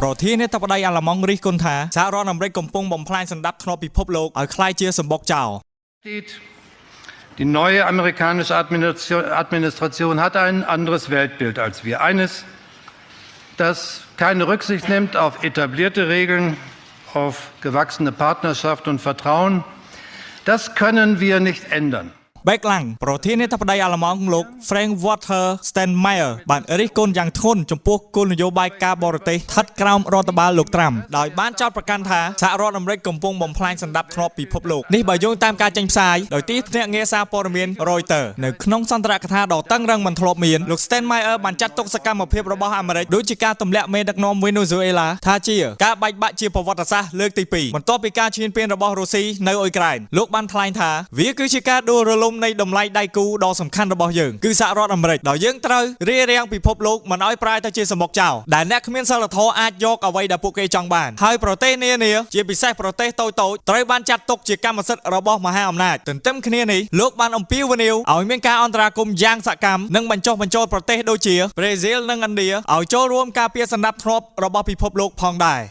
ប្រធានាធិបតីអាល្លឺម៉ង់រិះគន់ថាសហរដ្ឋអាមេរិកកំពុងបំផ្លាញសន្តិភាពក្នុងពិភពលោកឲ្យคล้ายជាសម្បុកចោល Die neue amerikanische Administration hat ein anderes Weltbild als wir. Eines, das keine Rücksicht nimmt auf etablierte Regeln, auf gewachsene Partnerschaft und Vertrauen. Das können wir nicht ändern. បែកឡាំងប្រធានាធិបតីអាល្លឺម៉ង់លោក Frank Walter Steinmeier បានរិះគន់យ៉ាងធ្ងន់ចំពោះគោលនយោបាយការបរទេសស្ថិតក្រោមរដ្ឋបាលលោកត្រាំដោយបានចោទប្រកាន់ថាសហរដ្ឋអាមេរិកកំពុងបំផ្លាញសន្តិភាពក្នុងពិភពលោកនេះបើយោងតាមការចេញផ្សាយដោយទីភ្នាក់ងារសារព័ត៌មាន Reuters នៅក្នុងសន្ទរកថាដ៏តឹងរ៉ឹងមិនធ្លាប់មានលោក Steinmeier បានចាត់ទុកសកម្មភាពរបស់អាមេរិកដូចជាការទម្លាក់មេដឹកនាំវេណេស៊ុយអេឡាថាជាការបែកបាក់ជាប្រវត្តិសាស្ត្រលើកទី2បន្ទាប់ពីការឈ្លានពានរបស់រុស្ស៊ីនៅអ៊ុយក្រែនលោកបានថ្លែងថាវាគឺជាការដួលរលំនៃតម្លៃដៃគូដ៏សំខាន់របស់យើងគឺសហរដ្ឋអាមេរិកដោយយើងត្រូវរារាំងពិភពលោកមិនឲ្យប្រែទៅជាសម្បុកចោលដែលអ្នកគ្មានសិលធម៌អាចយកអ្វីដែលពួកគេចង់បានហើយប្រទេសនានាជាពិសេសប្រទេសតូចៗត្រូវបានចាត់ទុកជាកម្មសិទ្ធិរបស់មហាអំណាចទន្ទឹមគ្នានេះលោកបានអំពាវនាវឲ្យមានការអន្តរាគមន៍យ៉ាងសកម្មនិងបញ្ចុះបញ្ចូលប្រទេសដូចជាប្រេស៊ីលនិងឥណ្ឌាឲ្យចូលរួមការពារសន្តិភាពរបស់ពិភពលោកផងដែរ